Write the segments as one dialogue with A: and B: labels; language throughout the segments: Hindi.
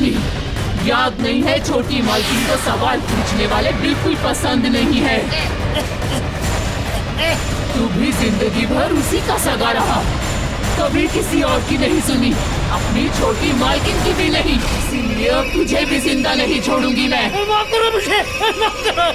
A: भी। याद नहीं है छोटी मालकिन को सवाल पूछने वाले बिल्कुल पसंद नहीं है। तू भी जिंदगी भर उसी का सगा रहा, कभी किसी और की नहीं सुनी, अपनी छोटी मालकिन की भी नहीं। इसीलिए अब तुझे भी जिंदा नहीं छोड़ूंगी मैं।
B: माफ करो मुझे, माफ करो।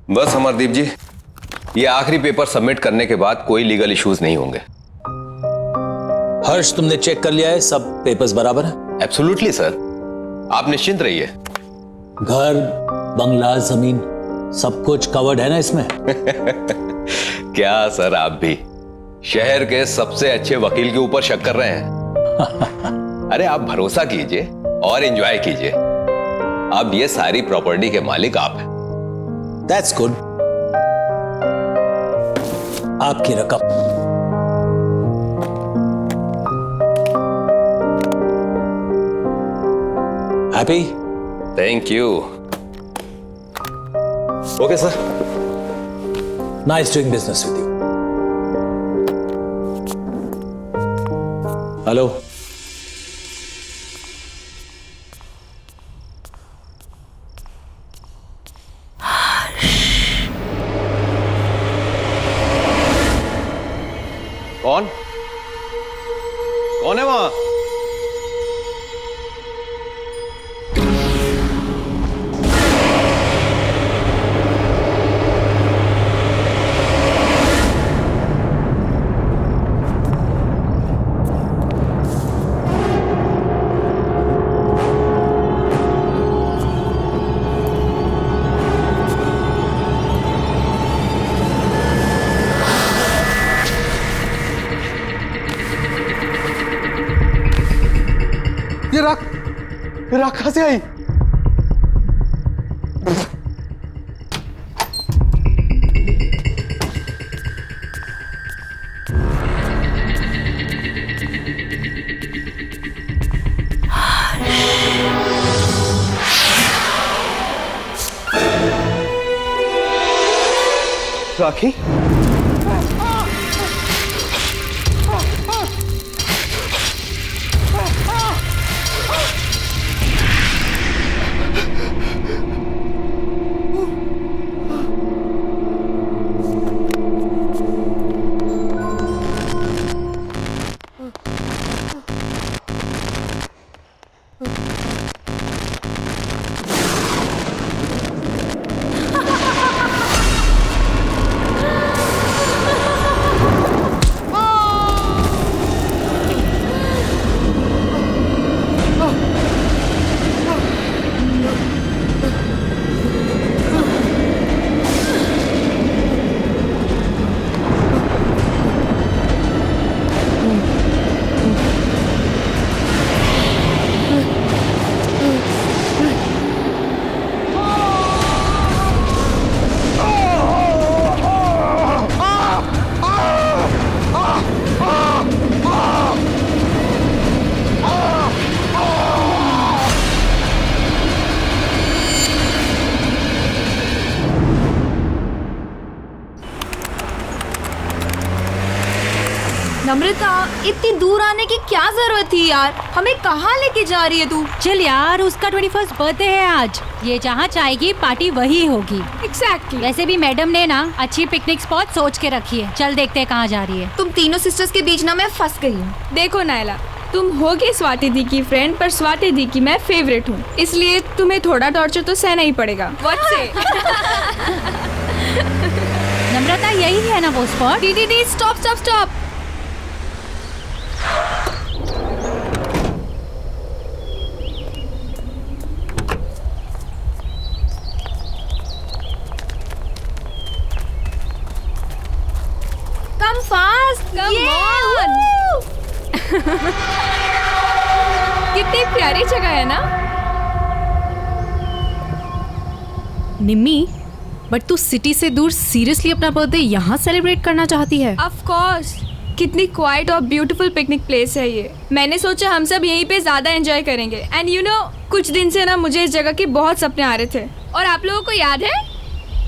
C: बस अमरदीप जी, ये आखिरी पेपर सबमिट करने के बाद कोई लीगल इश्यूज नहीं होंगे।
D: हर्ष, तुमने चेक कर लिया है? सब पेपर्स बराबर है?
C: एब्सोल्युटली सर, आप निश्चिंत रहिए।
D: घर, बंगला, जमीन सब कुछ कवर्ड है ना इसमें?
C: क्या सर, आप भी शहर के सबसे अच्छे वकील के ऊपर शक कर रहे हैं? अरे आप भरोसा कीजिए और एंजॉय कीजिए। अब ये सारी प्रॉपर्टी के मालिक आप हैं।
D: That's good. आपकी रकम। Happy?
C: Thank you. Okay, sir.
D: Nice doing business with you. Hello?
C: कौन? कौन है वहां? ये राख कहां से आई? राखी?
E: नम्रता, इतनी दूर आने की क्या जरूरत थी यार? हमें कहाँ लेके जा रही है तू?
F: चल यार, उसका 21st बर्थडे है आज। ये जहाँ चाहेगी पार्टी वही होगी।
E: Exactly.
F: वैसे भी मैडम ने ना अच्छी पिकनिक स्पॉट सोच के रखी है। चल देखते हैं कहाँ जा रही है।
E: तुम तीनों सिस्टर्स के बीच ना मैं फंस गई हूँ।
G: देखो नायला, तुम होगी स्वाति दी की फ्रेंड, पर स्वाति दी की मैं फेवरेट हूँ, इसलिए तुम्हें थोड़ा टॉर्चर तो सहना ही पड़ेगा।
F: नम्रता, यही है ना वो स्पॉट?
G: दीदी stop stop stop.
E: Come fast,
G: कितनी प्यारी जगह है ना।
H: निम्मी, बट तू सिटी से दूर सीरियसली अपना बर्थडे यहाँ सेलिब्रेट करना चाहती है?
G: ऑफ कोर्स, कितनी क्वाइट और ब्यूटीफुल पिकनिक प्लेस है ये। मैंने सोचा हम सब यहीं पे ज्यादा एंजॉय करेंगे। एंड यू नो, कुछ दिन से ना मुझे इस जगह के बहुत सपने आ रहे थे। और आप लोगों को याद है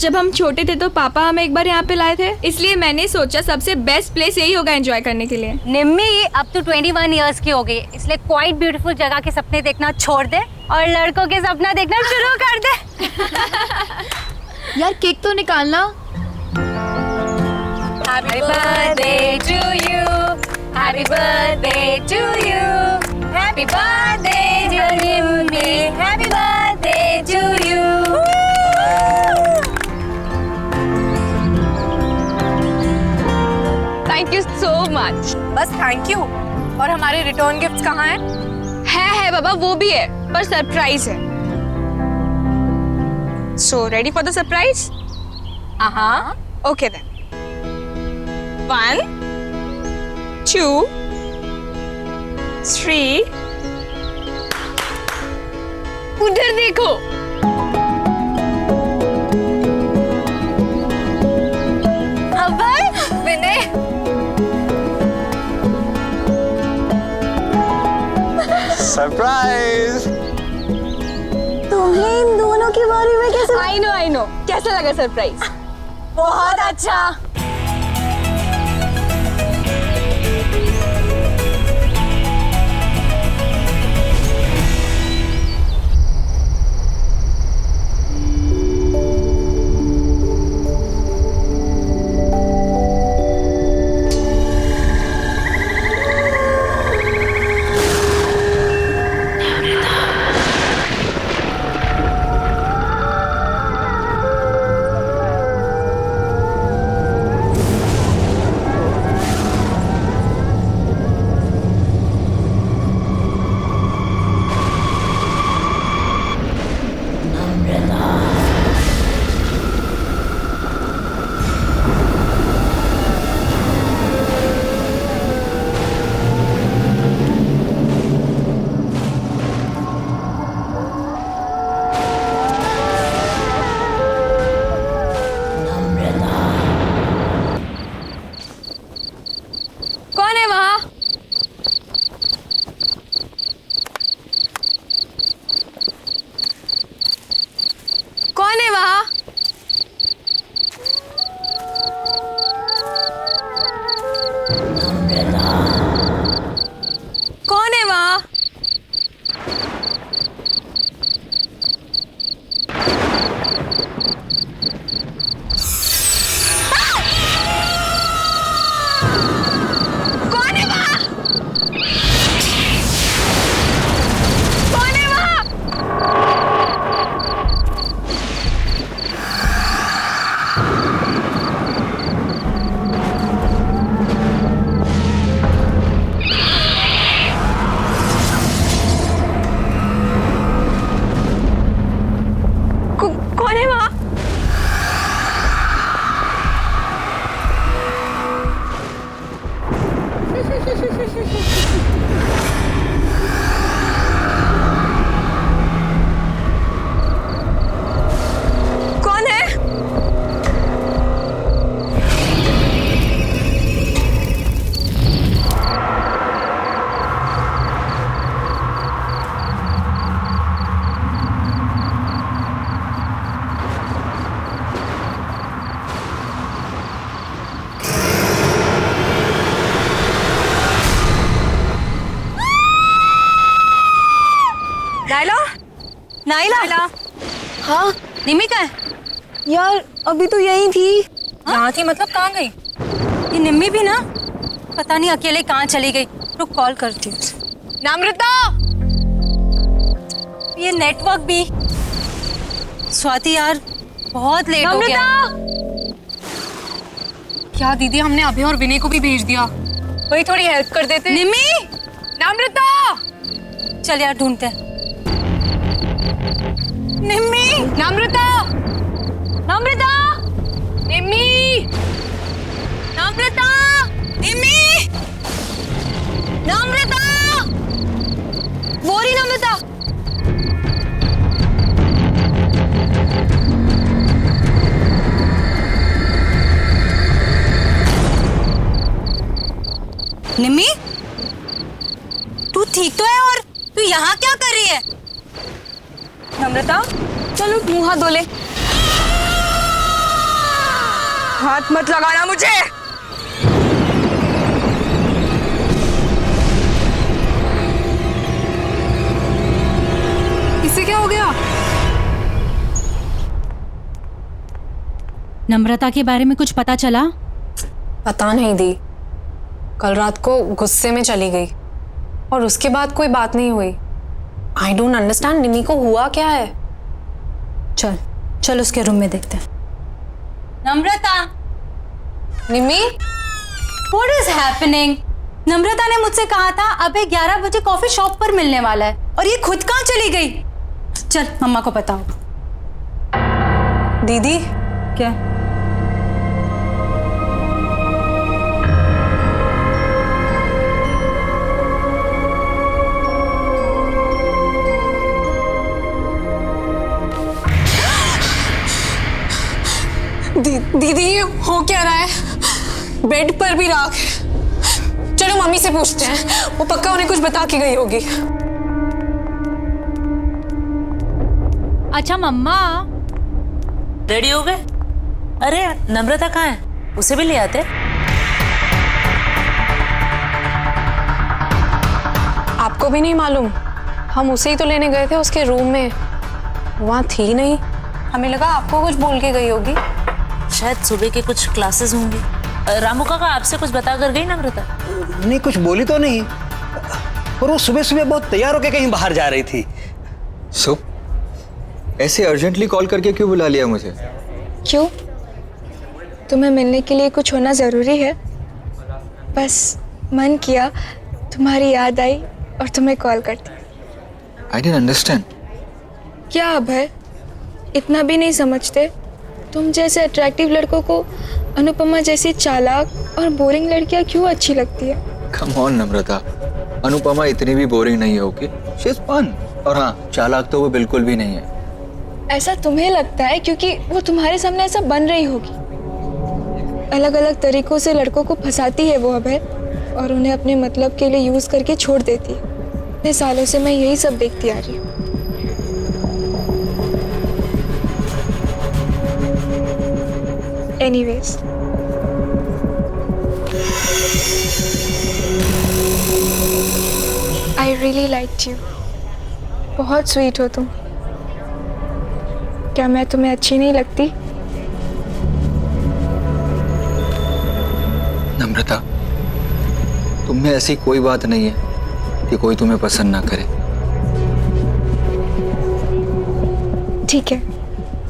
G: जब हम छोटे थे तो पापा हमें एक बार यहाँ पे लाए थे, इसलिए मैंने सोचा सबसे बेस्ट प्लेस यही होगा एंजॉय करने के लिए।
F: निम्मी, अब तो 21 इयर्स की हो गई, इसलिए क्वाइट ब्यूटीफुल जगह के सपने देखना छोड़ दे और लड़कों के सपना देखना शुरू कर दे।
E: यार केक तो निकालना।
F: Happy birthday to you, happy birthday to you, happy birthday dear Nimmi, happy birthday to you.
G: Thank you so much.
I: बस थैंक यू। और हमारे रिटर्न गिफ्ट्स कहाँ हैं?
G: है बाबा, वो भी है पर सरप्राइज है। So ready for the surprise?
I: हाँ।
G: Okay then. 1 2 3। उधर देखो।
C: सरप्राइज।
F: तुम्हें इन दोनों के बारे में कैसे?
G: I know. कैसा लगा सरप्राइज?
F: बहुत अच्छा।
G: कौन है वहाँ? कौन है वहाँ? कौन है वहाँ? कौन है वहाँ? कौन है?
F: नाइला।
I: हाँ
F: निम्मी कहाँ है?
I: यार अभी तो यही थी।
F: यहाँ थी मतलब कहाँ गई? ये निम्मी भी ना पता नहीं अकेले कहाँ चली गई। रुक कॉल करती हूँ।
I: नम्रता,
F: ये नेटवर्क भी। स्वाति यार बहुत लेट हो गया।
H: क्या दीदी, हमने अभय और विनय को भी भेज दिया।
I: वही थोड़ी हेल्प कर देते।
H: निम्मी,
I: नम्रता,
H: चल यार ढूंढते हैं।
I: निम्मी, नम्रता, नम्रता, निम्मी, नम्रता, निम्मी, नम्रता, वो रही नम्रता।
H: निम्मी, तू ठीक तो है? और तू यहाँ क्या कर रही है?
I: नम्रता, चलो मुंह हाथ धो ले। हाथ मत लगाना मुझे।
H: इसे क्या हो गया? नम्रता के बारे में कुछ पता चला?
J: पता नहीं दी, कल रात को गुस्से में चली गई और उसके बाद कोई बात नहीं हुई। आई डोंट अंडरस्टैंड, निम्मी को हुआ क्या है? चल चल उसके रूम में देखते हैं।
H: नम्रता,
J: निम्मी,
H: व्हाट इज हैपनिंग? नम्रता ने मुझसे कहा था अबे 11 बजे कॉफी शॉप पर मिलने वाला है, और ये खुद कहाँ चली गई? चल मम्मा को बताओ।
J: दीदी
H: क्या?
J: दीदी ये हो क्या रहा है? बेड पर भी राख है। चलो मम्मी से पूछते हैं, वो पक्का उन्हें कुछ बता के गई होगी।
H: अच्छा मम्मा,
K: रेडी हो गए? अरे नम्रता कहाँ है? उसे भी ले आते।
J: आपको भी नहीं मालूम? हम उसे ही तो लेने गए थे उसके रूम में, वहाँ थी नहीं। हमें लगा आपको कुछ बोल के गई होगी।
K: शायद सुबह के कुछ क्लासेस होंगी। रामू काका आपसे कुछ बता कर गई नम्रता?
B: नहीं, कुछ बोली तो नहीं, पर वो सुबह सुबह बहुत तैयार होकर कहीं बाहर जा रही थी।
L: सो ऐसे अर्जेंटली कॉल करके क्यों बुला लिया मुझे?
M: क्यों? तुम्हें मिलने के लिए कुछ होना ज़रूरी है? बस मन किया, तुम्हारी याद आई और तुम्हें कॉल कर दी।
L: I didn't understand.
M: क्या अभय, इतना भी नहीं समझते? तुम जैसे अट्रैक्टिव लड़कों को अनुपमा जैसी चालाक और बोरिंग लड़कियां क्यों अच्छी लगती है?
L: कम ऑन नम्रता, अनुपमा इतनी भी बोरिंग नहीं होगी। She is fun. और हाँ, चालाक तो वो बिल्कुल भी नहीं है।
M: ऐसा तुम्हें लगता है क्योंकि वो तुम्हारे सामने ऐसा बन रही होगी। अलग अलग तरीकों से लड़कों को फंसाती है वो अभय, और उन्हें अपने मतलब के लिए यूज करके छोड़ देती है। इतने सालों से मैं यही सब देखती आ रही हूँ। Anyways, I really liked you. बहुत स्वीट हो तुम। क्या मैं तुम्हें अच्छी नहीं लगती?
L: नम्रता, तुम में ऐसी कोई बात नहीं है कि कोई तुम्हें पसंद ना करे।
M: ठीक है,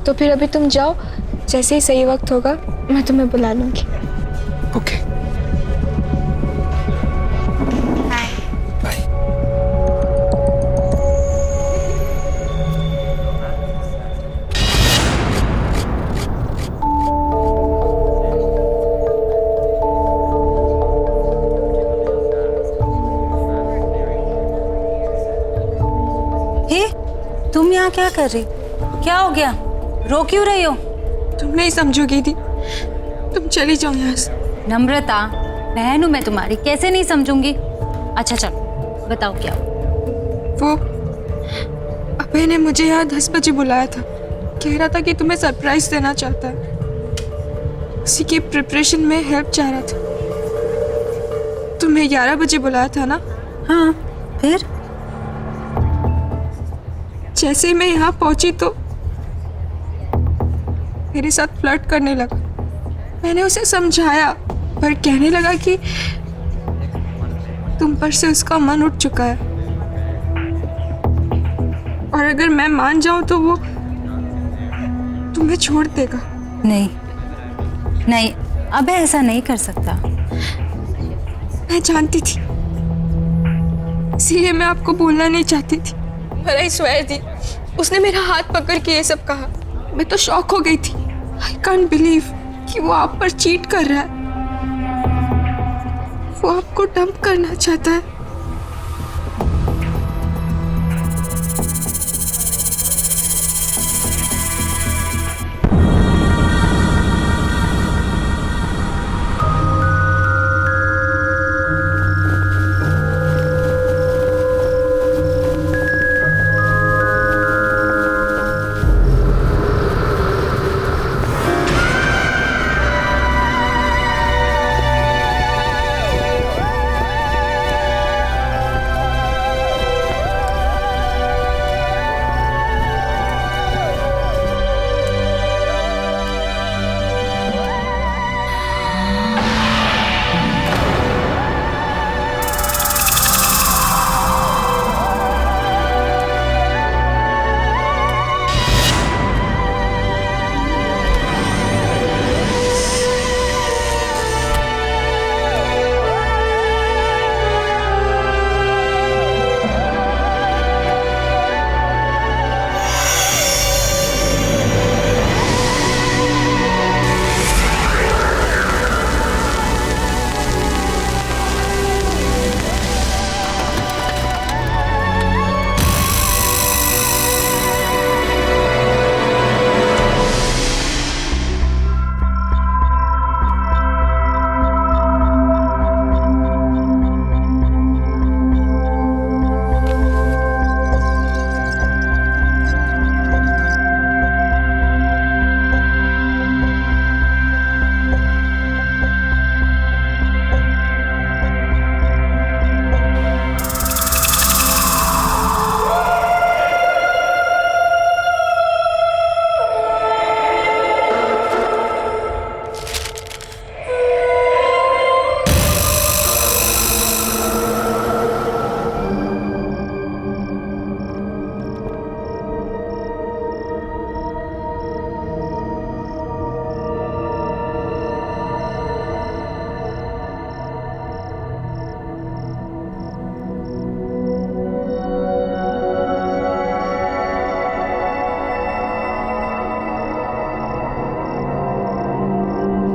M: तो फिर अभी तुम जाओ, जैसे ही सही वक्त होगा मैं तुम्हें बुला लूंगी।
L: Okay, bye.
H: हे, तुम यहाँ क्या कर रही? क्या हो गया? रो क्यों रही हो?
M: तुम नहीं समझोगी दी, तुम चली जाओ यहाँ से।
H: नम्रता, बहन हूँ मैं तुम्हारी, कैसे नहीं समझूंगी? अच्छा चलो बताओो क्या?
M: वो अभय ने मुझे यहाँ 10 बजे बुलाया था। कह रहा था कि तुम्हें सरप्राइज देना चाहता है। उसी की प्रिपरेशन में हेल्प चाह रहा था। तुम्हें 11 बजे बुलाया था ना?
H: हाँ, फिर?
M: जैसे ही मैं यहाँ पहुंची तो मेरे साथ फ्लर्ट करने लगा। मैंने उसे समझाया, पर कहने लगा कि तुम पर से उसका मन उठ चुका है, और अगर मैं मान जाऊं तो वो तुम्हें छोड़ देगा।
H: नहीं नहीं, अबे ऐसा नहीं कर सकता।
M: मैं जानती थी, इसीलिए मैं आपको बोलना नहीं चाहती थी। पर आई स्वेयर दी, उसने मेरा हाथ पकड़ के ये सब कहा। मैं तो शॉक हो गई थी। आई कांट बिलीव कि वो आप पर चीट कर रहा है। वो आपको डंप करना चाहता है।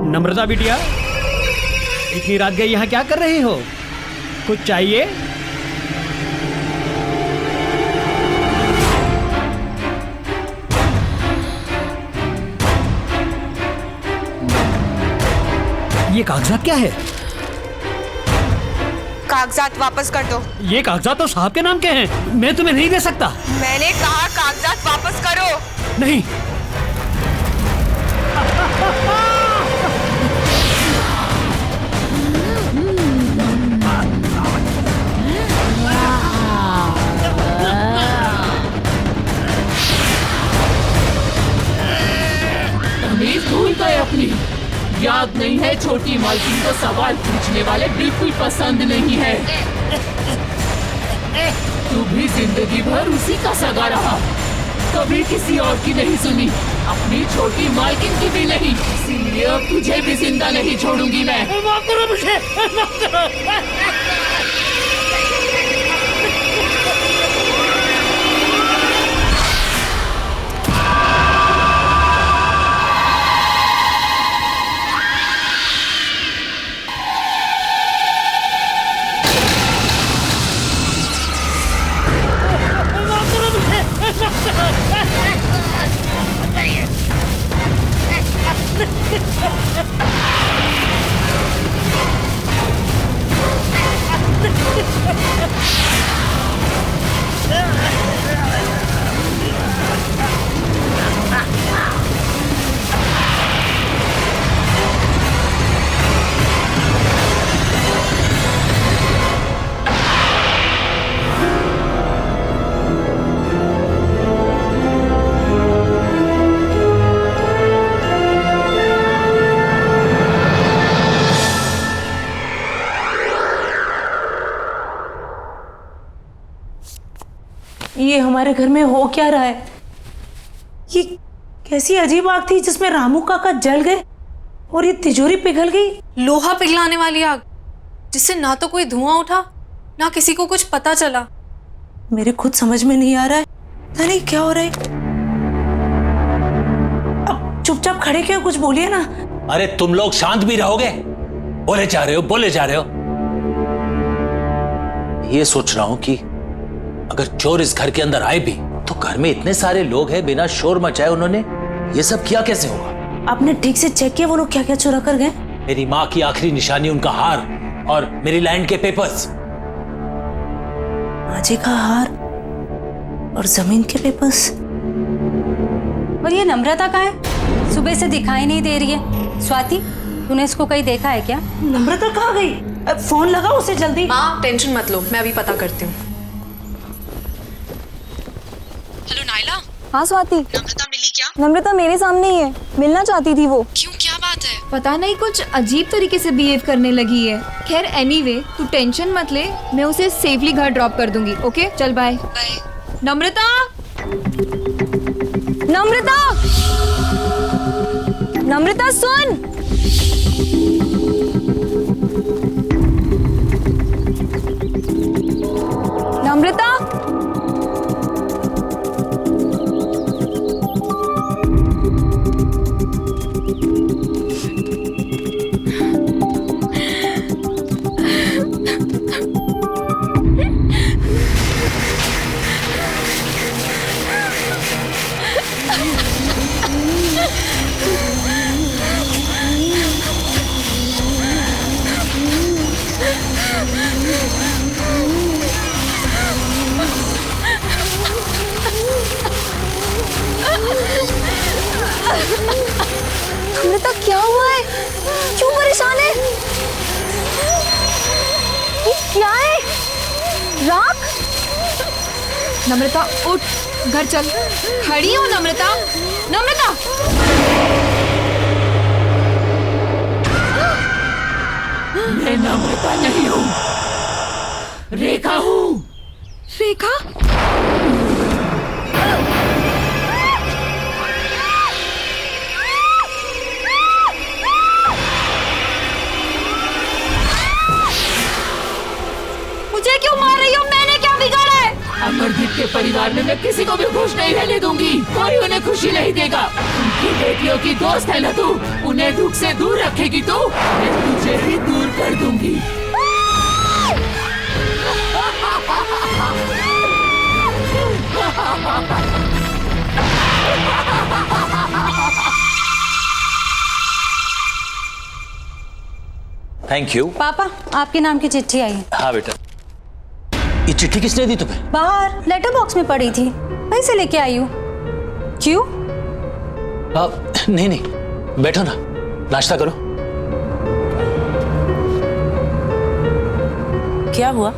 N: नम्रता बिटिया, इतनी रात गई यहाँ क्या कर रही हो? कुछ चाहिए? ये कागजात क्या है?
M: कागजात वापस कर दो।
N: ये कागजात तो साहब के नाम के हैं, मैं तुम्हें नहीं दे सकता।
M: मैंने कहा कागजात वापस करो।
N: नहीं।
A: तमीज भूल गए अपनी। याद नहीं है छोटी मालकिन को सवाल पूछने वाले बिल्कुल पसंद नहीं है। तू भी जिंदगी भर उसी का सगा रहा, कभी किसी और की नहीं सुनी, अपनी छोटी मालकिन की भी नहीं। इसीलिए अब तुझे भी जिंदा नहीं छोड़ूंगी मैं।
N: माफ करो मुझे, माफ करो।
K: ये हमारे घर में हो क्या रहा है? ये कैसी अजीब आग थी जिसमें रामू काका जल गए और ये तिजोरी पिघल गई।
J: लोहा पिघलाने वाली आग, जिससे ना तो कोई धुआं उठा ना किसी को कुछ पता चला।
K: मेरे खुद समझ में नहीं आ रहा है, पता नहीं क्या हो रहा है। अब चुपचाप खड़े क्यों, कुछ बोलिए ना।
D: अरे तुम लोग शांत भी रहोगे? बोले जा रहे हो, बोले जा रहे हो। ये सोच रहा हूं कि अगर चोर इस घर के अंदर आए भी तो घर में इतने सारे लोग हैं, बिना शोर मचाए उन्होंने ये सब किया कैसे होगा?
K: आपने ठीक से चेक किया वो लोग क्या क्या चुरा कर गए?
D: मेरी माँ की आखिरी निशानी, उनका हार और मेरी लैंड के पेपर्स।
K: माँ जी का हार और जमीन के पेपर्स।
H: और ये नम्रता कहाँ है? सुबह से दिखाई नहीं दे रही है। स्वाति, तूने इसको कहीं देखा है क्या?
K: नम्रता कहाँ गई? फोन लगाओ उसे जल्दी।
J: माँ टेंशन मत लो, मैं अभी पता करती हूँ। हेलो नायला।
E: हाँ स्वाति।
J: नम्रता मिली क्या?
E: नम्रता मेरे सामने ही है, मिलना चाहती थी वो।
J: क्यों, क्या बात है?
E: पता नहीं, कुछ अजीब तरीके से बिहेव करने लगी है। खैर एनीवे, तू टेंशन मत ले, मैं उसे सेफली घर ड्रॉप कर दूंगी। ओके चल बाय। नम्रता, नम्रता, नम्रता सुन। नम्रता, नम्रता क्या हुआ है? क्यों परेशान है? ये क्या है? राख? नम्रता उठ, घर चल। खड़ी हो नम्रता, नम्रता।
A: मैं नम्रता नहीं हूँ, रेखा हूँ।
E: रेखा? मुझे क्यों मार रही हो? मैंने क्या बिगाड़ा है?
A: अमरदीप के परिवार में मैं किसी को भी खुश नहीं रहने दूंगी। कोई उन्हें खुशी नहीं देगा। उनकी बेटियों की दोस्त है ना तू, उन्हें दुख से दूर रखेगी तो मैं तुझे भी दूर कर दूंगी।
D: Thank you.
H: पापा, आपके नाम की चिट्ठी आई है।
D: हाँ बेटा। ये चिट्ठी किसने दी तुम्हें?
H: बाहर लेटर बॉक्स में पड़ी थी, वहीं से लेके आई हूँ। क्यों?
D: नहीं नहीं, बैठो ना, नाश्ता करो।
K: क्या हुआ?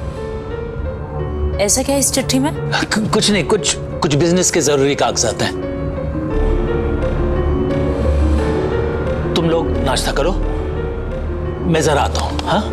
K: ऐसा क्या इस चिट्ठी में?
D: कुछ नहीं, कुछ बिजनेस के जरूरी कागजात हैं। तुम लोग नाश्ता करो, मैं जरा आता हूं। हाँ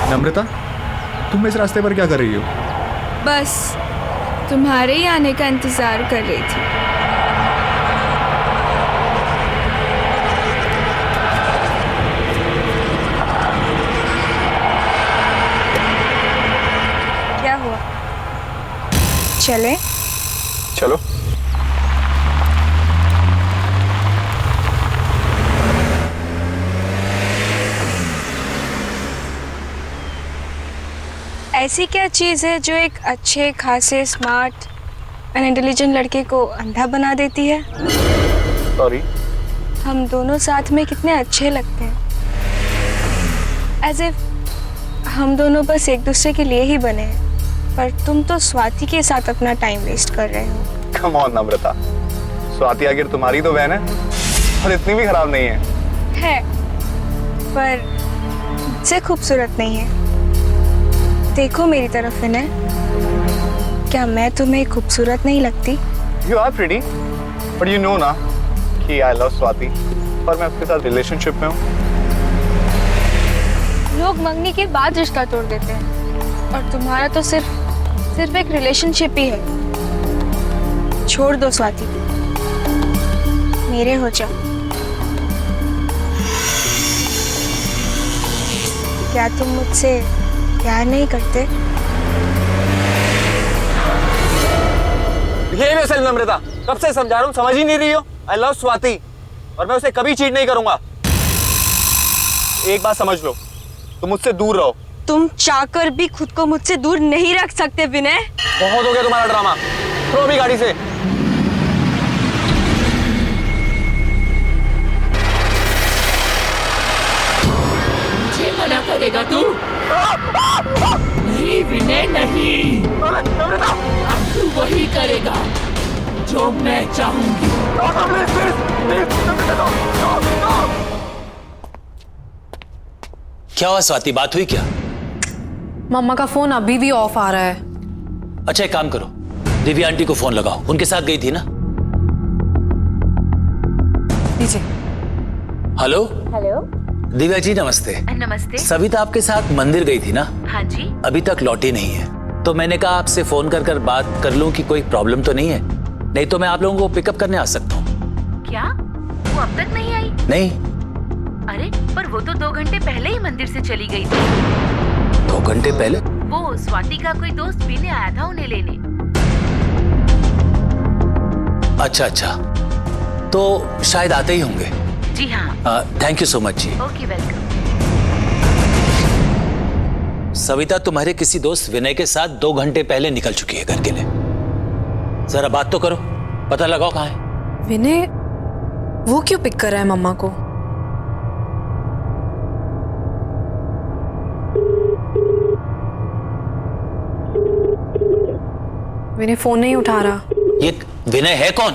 L: नम्रता, तुम इस रास्ते पर क्या कर रही हो?
G: बस तुम्हारे ही आने का इंतजार कर रही थी।
M: क्या हुआ? चले?
L: चलो।
M: ऐसी क्या चीज़ है जो एक अच्छे खासे स्मार्ट एंड इंटेलिजेंट लड़के को अंधा बना देती है?
L: सॉरी।
M: हम दोनों साथ में कितने अच्छे लगते हैं, एज इफ हम दोनों बस एक दूसरे के लिए ही बने हैं, पर तुम तो स्वाति के साथ अपना टाइम वेस्ट कर रहे हो।
O: कम ऑन नम्रता, स्वाति आखिर तुम्हारी तो बहन है और इतनी भी खराब नहीं है।
M: पर मुझसे खूबसूरत नहीं है। देखो मेरी तरफ विनय, क्या मैं तुम्हें खूबसूरत नहीं लगती?
O: You are pretty, but you know ना कि I love स्वाति और मैं उसके साथ रिलेशनशिप में हूँ।
M: लोग मंगनी के बाद रिश्ता तोड़ देते हैं और तुम्हारा तो सिर्फ एक रिलेशनशिप ही है। छोड़ दो स्वाति, मेरे हो जाओ। क्या तुम मुझसे प्यार नहीं करते?
O: नम्रता, कब से समझा रहा हूँ, समझ ही नहीं रही हो। I love स्वाति और मैं उसे कभी चीट नहीं करूंगा। एक बात समझ लो, तुम मुझसे दूर रहो।
M: तुम चाहकर भी खुद को मुझसे दूर नहीं रख सकते विनय।
O: बहुत हो गया तुम्हारा ड्रामा, थ्रो भी गाड़ी से।
A: मुझे मना करेगा तू? नहीं विनय नहीं, अब तू वही करेगा जो मैं चाहूंगी।
D: क्या हुआ स्वाति, बात हुई क्या?
J: मम्मा का फोन अभी भी ऑफ आ रहा है।
D: अच्छा एक काम करो, दिव्या आंटी को फोन लगाओ, उनके साथ गई थी ना?
J: दीजिए।
D: Hello
F: hello.
D: दिव्या जी नमस्ते।
F: नमस्ते।
D: सविता आपके साथ मंदिर गई थी ना?
F: हाँ जी।
D: अभी तक लौटी नहीं है, तो मैंने कहा आपसे फोन कर बात कर लूं कि कोई प्रॉब्लम तो नहीं है, नहीं तो मैं आप लोगों को पिकअप करने आ सकता हूँ।
F: क्या वो अब तक नहीं आई?
D: नहीं।
F: अरे पर वो तो 2 घंटे पहले ही मंदिर से चली गई थी।
D: 2 घंटे पहले?
F: वो स्वाति का कोई दोस्त पीने आया था उन्हें लेने।
D: अच्छा अच्छा, तो शायद आते ही होंगे।
F: जी हाँ।
D: थैंक यू सो मच जी।
F: Okay welcome.
D: सविता तुम्हारे किसी दोस्त विनय के साथ 2 घंटे पहले निकल चुकी है घर के लिए। जरा बात तो करो, पता लगाओ कहाँ है।
J: विनय वो क्यों पिक कर रहा है मम्मा को? विनय फोन नहीं उठा रहा।
D: ये विनय है कौन?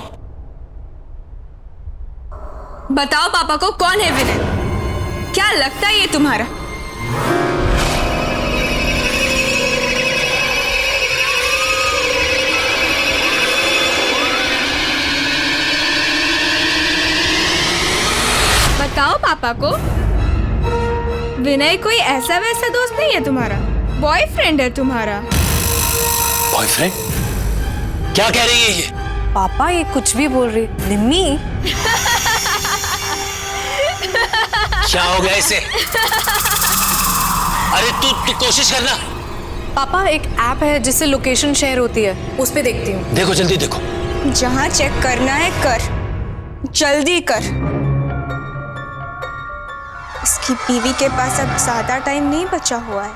G: बताओ पापा को कौन है विनय? क्या लगता है ये तुम्हारा? बताओ पापा को। विनय कोई ऐसा वैसा दोस्त नहीं है तुम्हारा, बॉयफ्रेंड है तुम्हारा।
D: बॉयफ्रेंड? क्या कह रही है ये?
J: पापा ये कुछ भी बोल रही। निम्मी
D: क्या हो गया इसे? अरे तू कोशिश करना।
J: पापा एक ऐप है जिससे लोकेशन शेयर होती है, उस पे देखती हूँ।
D: देखो जल्दी देखो।
M: जहाँ चेक करना है कर, जल्दी कर। इसकी बीवी के पास अब ज्यादा टाइम नहीं बचा हुआ है।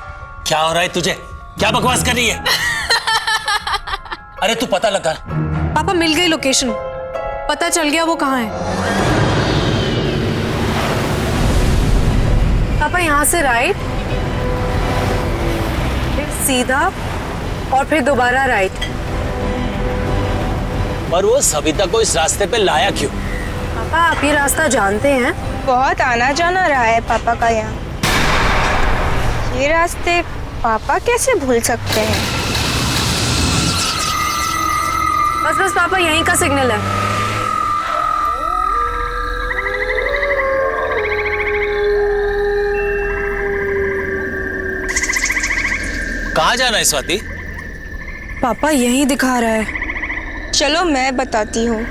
D: क्या हो रहा है तुझे? क्या बकवास कर रही है? अरे तू पता लगा।
J: पापा मिल गई लोकेशन, पता चल गया वो कहाँ है। पापा यहाँ से राइट, फिर सीधा और फिर दोबारा राइट।
D: पर वो सविता को इस रास्ते पे लाया क्यों?
J: पापा आप ये रास्ता जानते हैं?
M: बहुत आना जाना रहा है पापा का यहाँ। ये रास्ते पापा कैसे भूल सकते हैं?
J: बस बस पापा यहीं का सिग्नल है।
D: कहाँ जाना है स्वाति?
J: पापा यहीं दिखा रहा है।
M: चलो मैं बताती हूँ।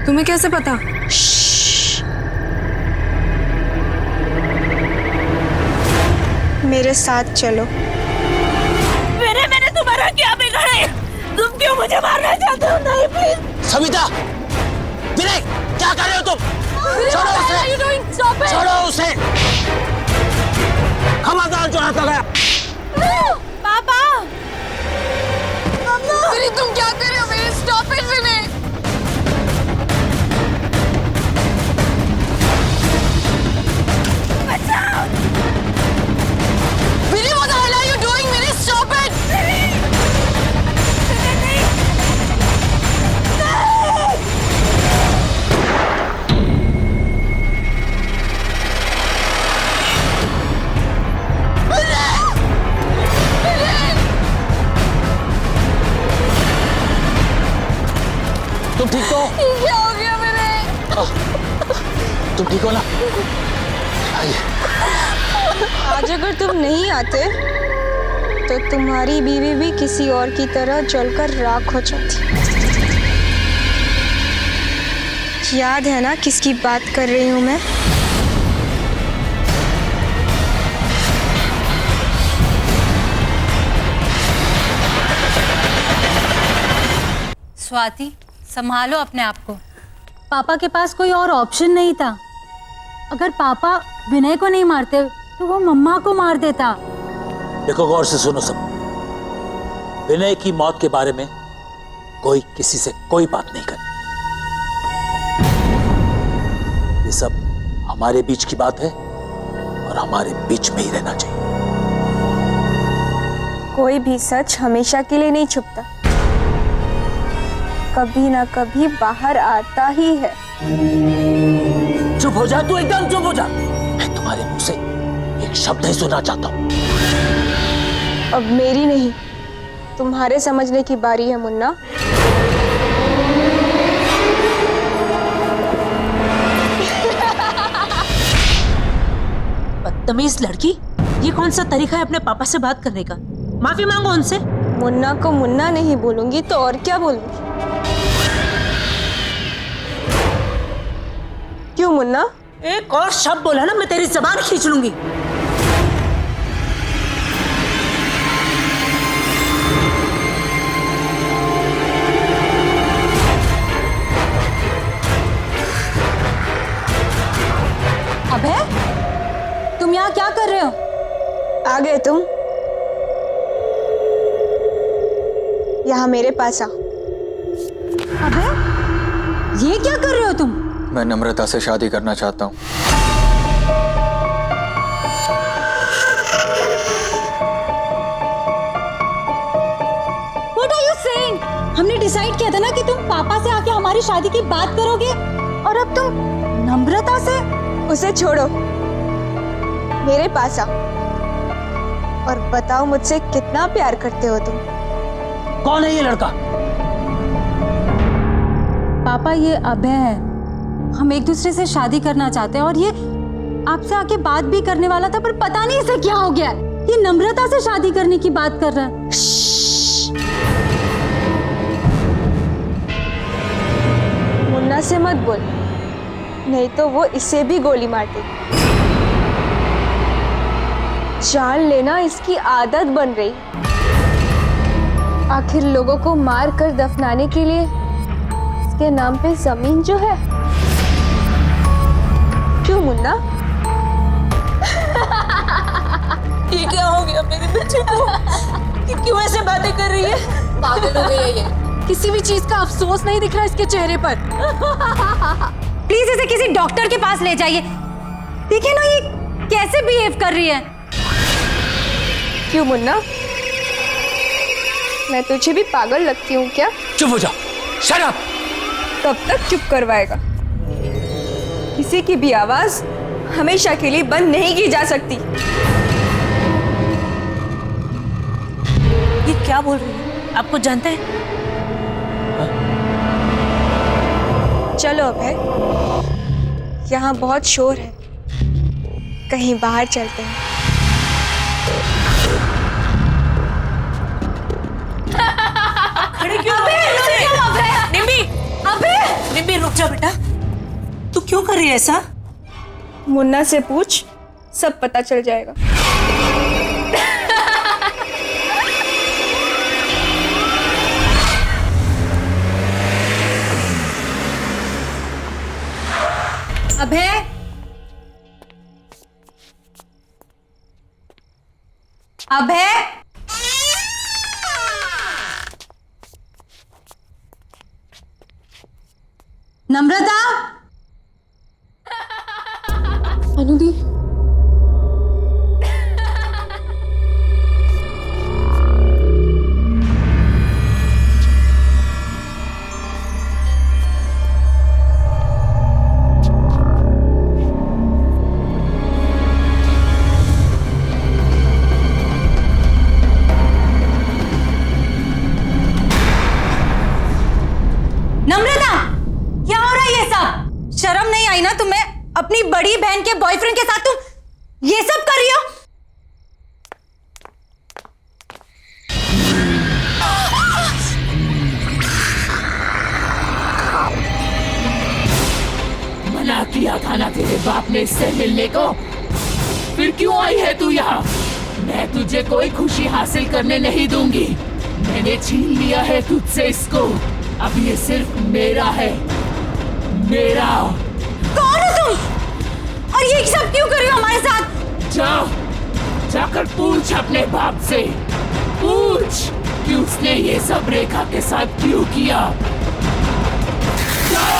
J: तुम्हें कैसे पता?
M: मेरे साथ चलो।
A: मैंने तुम्हारा क्या बिगाड़ा? तुम क्यों मुझे मारना चाहते हो? नहीं प्लीज।
D: सविता, विनय क्या कर रहे हो तुम? छोड़ो उसे, छोड़ो उसे। खबरदार जो हाथ लगाया।
G: पापा विनय तुम क्या कर रहे हो? विनय स्टॉप इट। विनय
D: तुम ठीक तो हो?
I: क्या हो गया मेरे?
D: तुम ठीक हो ना? आइए।
M: आज अगर तुम नहीं आते तो तुम्हारी बीवी भी किसी और की तरह जलकर राख हो जाती। याद है ना किसकी बात कर रही हूं मैं?
H: स्वाति, संभालो अपने आप को। पापा के पास कोई और ऑप्शन नहीं था। अगर पापा विनय को नहीं मारते तो वो मम्मा को मार देता।
D: देखो गौर से सुनो सब। विनय की मौत के बारे में कोई किसी से कोई बात नहीं करे। ये सब हमारे बीच की बात है और हमारे बीच में ही रहना चाहिए।
M: कोई भी सच हमेशा के लिए नहीं छुपता, कभी ना कभी बाहर आता ही है।
D: चुप हो जा तू, एकदम चुप हो जा। मैं तुम्हारे मुंह से एक शब्द नहीं सुनना चाहता हूं।
M: अब मेरी नहीं, तुम्हारे समझने की बारी है मुन्ना।
K: बदतमीज लड़की, ये कौन सा तरीका है अपने पापा से बात करने का? माफी मांगो उनसे।
M: मुन्ना को मुन्ना नहीं बोलूंगी तो और क्या बोलूंगी? क्यों मुन्ना?
K: एक और शब्द बोला ना मैं तेरी जबान खींच लूंगी।
H: अबे, तुम यहाँ क्या कर रहे हो?
M: आ गए तुम? यहाँ मेरे पास आओ।
H: अबे, ये क्या कर रहे हो तुम?
L: मैं नम्रता से शादी करना चाहता हूँ।
H: What are you saying? हमने डिसाइड किया था ना कि तुम पापा से आके हमारी शादी की बात करोगे, और अब तुम नम्रता से?
M: उसे छोड़ो, मेरे पास आओ और बताओ मुझसे कितना प्यार करते हो तुम।
D: कौन है ये लड़का?
H: पापा, ये अभय है। हम एक दूसरे से शादी करना चाहते हैं और ये आपसे आके बात भी करने वाला था, पर पता नहीं इसे क्या हो गया। ये नम्रता से शादी करने की बात कर रहा है।
M: मुन्ना से मत बोल, नहीं तो वो इसे भी गोली मार देगी। जान लेना इसकी आदत बन रही। आखिर लोगों को मार कर दफनाने के लिए इसके नाम पे जमीन जो है। क्यों मुन्ना?
K: ये क्या हो गया मेरे बच्चे को? क्यों ऐसे बातें कर रही है?
I: पागल हो गई है ये। किसी भी चीज का अफसोस नहीं दिख रहा इसके चेहरे पर।
H: प्लीज इसे किसी डॉक्टर के पास ले जाइए। देखिए ना ये कैसे बिहेव कर रही है।
M: क्यों मुन्ना, मैं तुझे भी पागल लगती हूँ क्या?
D: चुप हो जा, शट अप।
M: कब तक चुप करवाएगा? किसी की भी आवाज हमेशा के लिए बंद नहीं की जा सकती।
K: ये क्या बोल रही है? आपको जानते हैं?
M: चलो अभय, यहाँ बहुत शोर है, कहीं बाहर चलते हैं।
K: खड़े क्यों? निम्मी, निम्मी रुक जा बेटा। तू क्यों कर रही है ऐसा?
M: मुन्ना से पूछ, सब पता चल जाएगा।
H: अभय, अभय, नम्रता,
I: अनुदी,
H: नम्रता, अपनी बड़ी बहन के बॉयफ्रेंड के साथ तुम ये सब कर रही हो?
A: मना किया था ना तेरे बाप ने इससे मिलने को, फिर क्यों आई है तू यहाँ? मैं तुझे कोई खुशी हासिल करने नहीं दूंगी। मैंने छीन लिया है तुझसे इसको, अब ये सिर्फ मेरा है, मेरा।
H: कौन हो तुम? और ये सब क्यों कर रही हो हमारे साथ?
A: जाकर पूछ अपने बाप से, पूछ कि उसने ये सब रेखा के साथ क्यों किया। जा।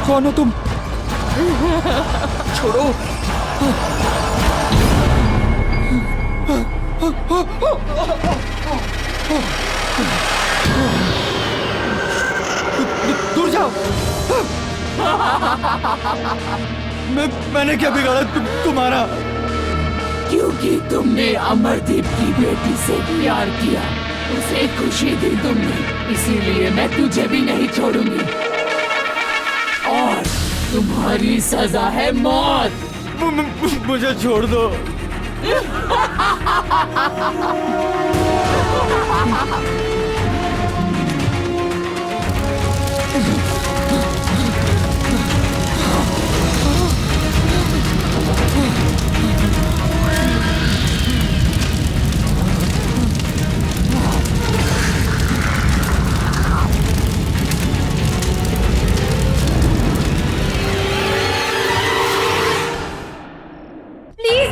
L: कौन हो तुम? छोड़ो। दूर जाओ। मैंने क्या बिगाड़ा तुम्हारा?
A: क्योंकि तुमने अमरदीप की बेटी से प्यार किया, उसे खुशी दी तुमने, इसीलिए मैं तुझे भी नहीं छोड़ूंगी। और तुम्हारी सजा है मौत।
L: मुझे छोड़ दो।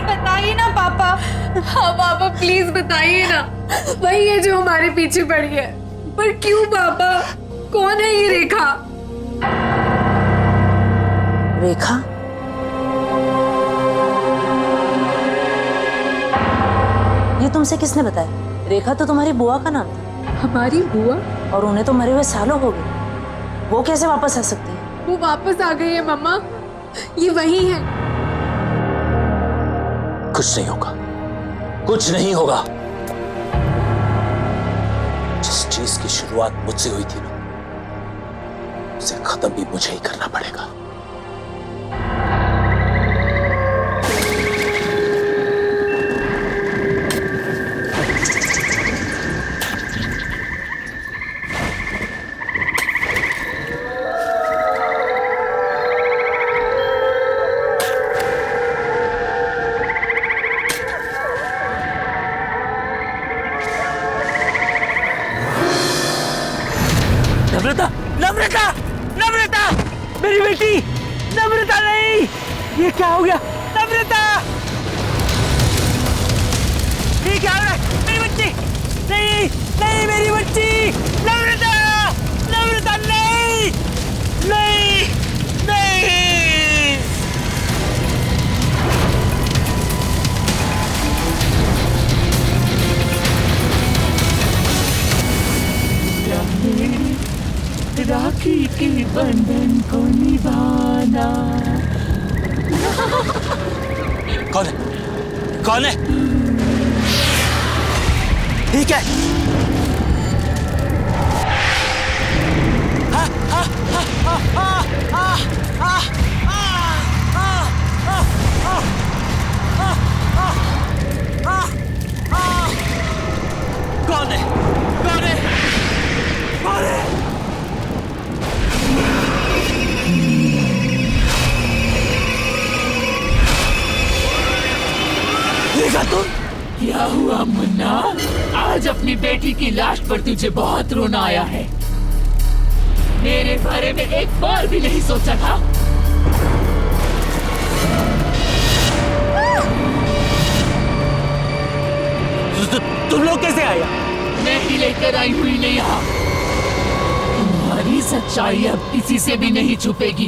I: बताइए ना पापा। हाँ पापा प्लीज बताइए ना, वही है जो हमारे पीछे पड़ी है। पर क्यों पापा? कौन है ये रेखा?
K: रेखा? ये तुमसे किसने बताया? रेखा तो तुम्हारी बुआ का नाम था।
I: हमारी बुआ?
K: और उन्हें तो मरे हुए सालों हो गए, वो कैसे वापस आ सकती है?
I: वो वापस आ गई है मम्मा, ये वही है।
D: कुछ नहीं होगा, कुछ नहीं होगा। जिस चीज की शुरुआत मुझसे हुई थी ना, उसे खत्म भी मुझे ही करना पड़ेगा।
N: नम्रता, नम्रता, नम्रता, मेरी बेटी, नम्रता नहीं, ये क्या हो गया? नम्रता, ये क्या हो रहा है? मेरी बच्ची, नहीं, नहीं मेरी बच्ची, नम्रता, नम्रता नहीं, नहीं, नहीं।
A: राखी के बंधन को निभाना।
D: कौन है? कौन है? ठीक है। कौन है? कौन है? कौन है?
A: देखा तुम? क्या हुआ मुन्ना? आज अपनी बेटी की लाश पर तुझे बहुत रोना आया है। मेरे बारे में एक बार भी नहीं सोचा था? तुम लोग कैसे आए? मैं ही लेकर आई हुई नहीं यहाँ। तुम्हारी सच्चाई अब किसी से भी नहीं छुपेगी।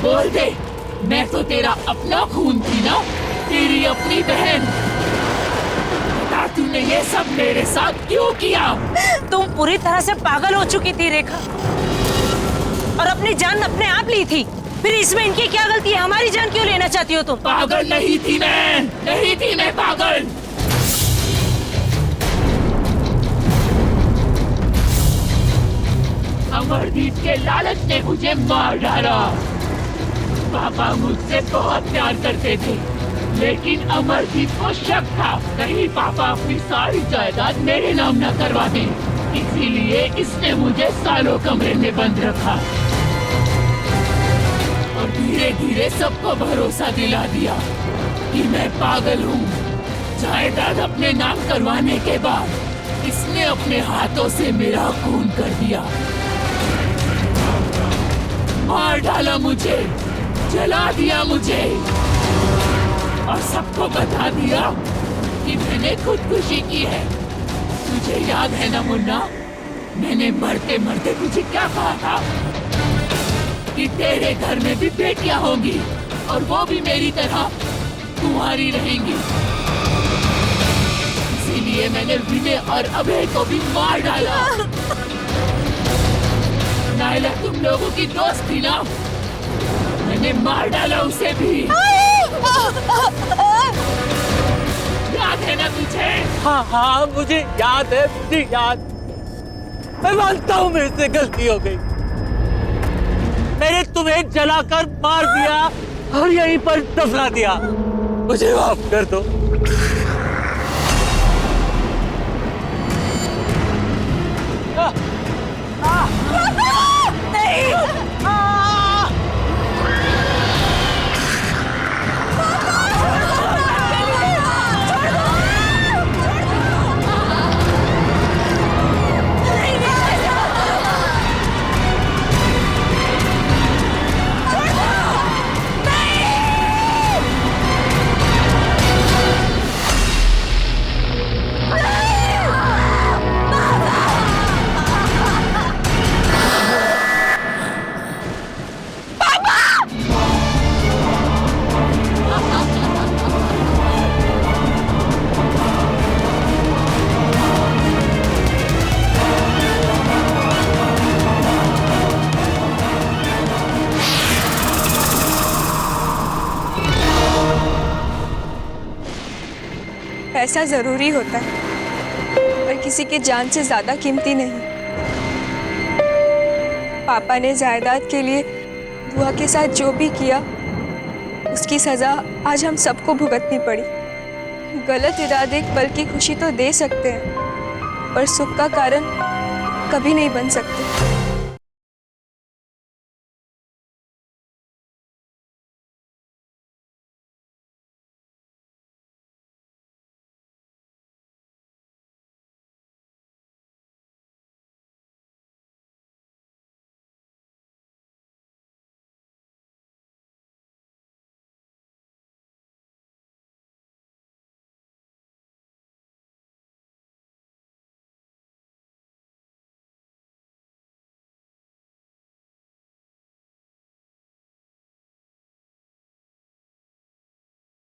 A: बोल दे, मैं तो तेरा अपना खून थी ना, तेरी अपनी बहन। बता, तूने ये सब मेरे साथ क्यों किया?
K: तुम पूरी तरह से पागल हो चुकी थी रेखा, और अपनी जान अपने आप ली थी। फिर इसमें इनकी क्या गलती है? हमारी जान क्यों लेना चाहती हो तुम?
A: पागल नहीं थी मैं, नहीं थी मैं पागल। अमरदीप के लालच ने मुझे मार डाला। पापा मुझसे बहुत प्यार करते थे, लेकिन अमरदीप को शक था कहीं पापा अपनी सारी जायदाद मेरे नाम न करवा दें। इसीलिए इसने मुझे सालों कमरे में बंद रखा और धीरे धीरे सबको भरोसा दिला दिया कि मैं पागल हूँ। जायदाद अपने नाम करवाने के बाद इसने अपने हाथों से मेरा खून कर दिया, मार डाला मुझे, जला दिया मुझे और सबको बता दिया कि मैंने खुदकुशी की है। तुझे याद है ना मुन्ना, मैंने मरते मरते तुझे क्या कहा था कि तेरे घर में भी बेटियां होंगी और वो भी मेरी तरह तुम्हारी रहेंगी। इसीलिए मैंने विनय और अभय को भी मार डाला। नायला तुम लोगों की दोस्त थी ना, मैंने मार डाला उसे भी। याद है ना तुझे?
N: हाँ हाँ मुझे याद है, मुझे याद। मैं मानता हूँ मेरे से गलती हो गई। मैंने तुम्हें जलाकर मार दिया और यहीं पर दफना दिया। मुझे माफ कर दो।
M: पैसा जरूरी होता है, पर किसी की जान से ज्यादा कीमती नहीं। पापा ने जायदाद के लिए बुआ के साथ जो भी किया, उसकी सजा आज हम सबको भुगतनी पड़ी। गलत इरादे एक पल की खुशी तो दे सकते हैं, पर सुख का कारण कभी नहीं बन सकते।